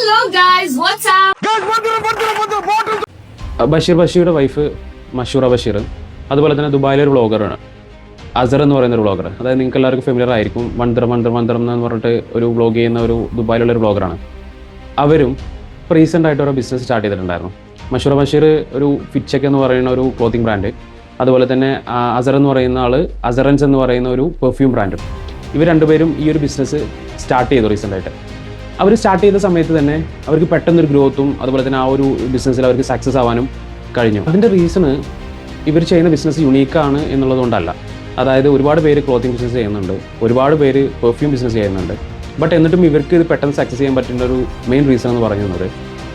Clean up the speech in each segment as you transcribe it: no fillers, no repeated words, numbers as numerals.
Hello guys, what's up? ബഷീറുടെ wife Mashura Basheer, അതുപോലെ തന്നെ ദുബായിലെ ഒരു വ്ളോഗറാണ് അസർ എന്ന് പറയുന്ന ഒരു വ്ളോഗർ. അതായത് നിങ്ങൾക്ക് എല്ലാവർക്കും ഫെമിലിയർ ആയിരിക്കും. വണ്ടർ എന്ന് പറഞ്ഞിട്ട് ഒരു വ്ളോഗ് ചെയ്യുന്ന ഒരു ദുബായിലുള്ള ഒരു വ്ളോഗറാണ്. അവരും ഇപ്പോൾ റീസെൻ്റ് ആയിട്ട് ഒരു ബിസിനസ് സ്റ്റാർട്ട് ചെയ്തിട്ടുണ്ടായിരുന്നു. മഷൂറ ബഷീർ ഒരു ഫിറ്റ്ചെക്ക് എന്ന് പറയുന്ന ഒരു ക്ലോത്തിങ് ബ്രാൻഡ്, അതുപോലെ തന്നെ അസർ എന്ന് പറയുന്ന ആൾ അസറൻസ് എന്ന് പറയുന്ന ഒരു പെർഫ്യൂം ബ്രാൻഡും. ഇവർ രണ്ടുപേരും ഈ ഒരു ബിസിനസ് സ്റ്റാർട്ട് ചെയ്തു റീസെൻ്റായിട്ട്. അവർ സ്റ്റാർട്ട് ചെയ്ത സമയത്ത് തന്നെ അവർക്ക് പെട്ടെന്നൊരു ഗ്രോത്തും അതുപോലെ തന്നെ ആ ഒരു ബിസിനസ്സിൽ അവർക്ക് സക്സസ് ആവാനും കഴിഞ്ഞു. അതിൻ്റെ റീസണ് ഇവർ ചെയ്യുന്ന ബിസിനസ് യുണീക്കാണ് എന്നുള്ളതുകൊണ്ടല്ല. അതായത് ഒരുപാട് പേര് ക്ലോത്തിങ് ബിസിനസ് ചെയ്യുന്നുണ്ട്, ഒരുപാട് പേര് പെർഫ്യൂം ബിസിനസ് ചെയ്യുന്നുണ്ട്. ബട്ട് എന്നിട്ടും ഇവർക്ക് ഇത് പെട്ടെന്ന് സക്സസ് ചെയ്യാൻ പറ്റുന്ന ഒരു മെയിൻ റീസൺ എന്ന് പറയുന്നത്,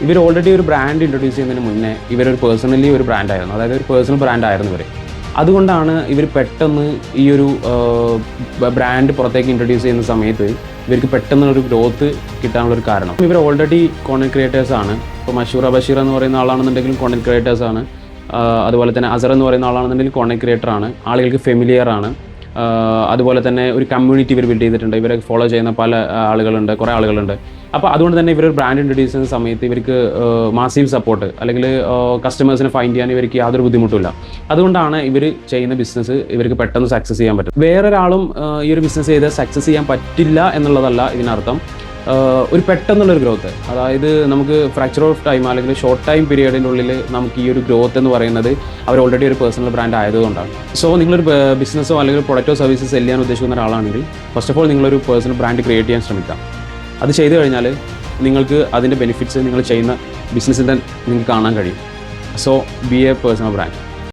ഇവർ ഓൾറെഡി ഒരു ബ്രാൻഡ് ഇൻട്രൊഡ്യൂസ് ചെയ്യുന്നതിന് മുന്നേ ഇവരൊരു പേഴ്സണലി ഒരു ബ്രാൻഡായിരുന്നു. അതായത് ഒരു പേഴ്സണൽ ബ്രാൻഡായിരുന്നു ഇവർ. അതുകൊണ്ടാണ് ഇവർ പെട്ടെന്ന് ഈ ഒരു ബ്രാൻഡ് പുറത്തേക്ക് ഇൻട്രൊഡ്യൂസ് ചെയ്യുന്ന സമയത്ത് ഇവർക്ക് പെട്ടെന്നൊരു ഗ്രോത്ത് കിട്ടാനുള്ളൊരു കാരണം. ഇവർ ഓൾറെഡി കോണ്ടന്റ് ക്രിയേറ്റേഴ്സാണ്. ഇപ്പോൾ മഷൂറ ബഷീർ എന്ന് പറയുന്ന ആളാണെന്നുണ്ടെങ്കിലും കോണ്ടന്റ് ക്രിയേറ്റേഴ്സാണ്. അതുപോലെ തന്നെ അസർ എന്ന് പറയുന്ന ആളാണെന്നുണ്ടെങ്കിൽ കോണ്ടന്റ് ക്രിയേറ്ററാണ്. ആളുകൾക്ക് ഫെമിലിയർ ആണ്. അതുപോലെ തന്നെ ഒരു കമ്മ്യൂണിറ്റി ഇവർ ബിൽഡ് ചെയ്തിട്ടുണ്ട്. ഇവരെ ഫോളോ ചെയ്യുന്ന പല ആളുകളുണ്ട്, കുറേ ആളുകളുണ്ട്. അപ്പോൾ അതുകൊണ്ട് തന്നെ ഇവർ ബ്രാൻഡ് ഇൻട്രൊഡ്യൂസ് ചെയ്യുന്ന സമയത്ത് ഇവർക്ക് മാസീവ് സപ്പോർട്ട് അല്ലെങ്കിൽ കസ്റ്റമേഴ്സിനെ ഫൈൻഡ് ചെയ്യാൻ ഇവർക്ക് യാതൊരു ബുദ്ധിമുട്ടില്ല. അതുകൊണ്ടാണ് ഇവർ ചെയ്യുന്ന ബിസിനസ് ഇവർക്ക് പെട്ടെന്ന് സക്സസ് ചെയ്യാൻ പറ്റും. വേറൊരാളും ഈ ഒരു ബിസിനസ് ചെയ്ത് സക്സസ് ചെയ്യാൻ പറ്റില്ല എന്നുള്ളതല്ല ഇതിനർത്ഥം. ഒരു പെട്ടെന്നുള്ളൊരു ഗ്രോത്ത്, അതായത് നമുക്ക് ഫ്രാക്ചർ ഓഫ് ടൈം അല്ലെങ്കിൽ ഷോർട്ട് ടൈം പീരീഡിൻ്റെ ഉള്ളിൽ നമുക്ക് ഈ ഒരു ഗ്രോത്ത് എന്ന് പറയുന്നത് അവർ ഓൾറെഡി ഒരു പേഴ്സണൽ ബ്രാൻഡ് ആയതുകൊണ്ടാണ്. സോ നിങ്ങളൊരു ബിസിനസ്സോ അല്ലെങ്കിൽ പ്രൊഡക്റ്റോ സർവീസോ സെല് ചെയ്യാൻ ഉദ്ദേശിക്കുന്ന ഒരാളാണെങ്കിൽ ഫസ്റ്റ് ഓഫ് ഓൾ നിങ്ങളൊരു പേഴ്സണൽ ബ്രാൻഡ് ക്രിയേറ്റ് ചെയ്യാൻ ശ്രമിക്കാം. അത് ചെയ്തു കഴിഞ്ഞാൽ നിങ്ങൾക്ക് അതിൻ്റെ ബെനിഫിറ്റ്സ് നിങ്ങൾ ചെയ്യുന്ന ബിസിനസ്സിൽ തന്നെ നിങ്ങൾക്ക് കാണാൻ കഴിയും. So B A personal brand.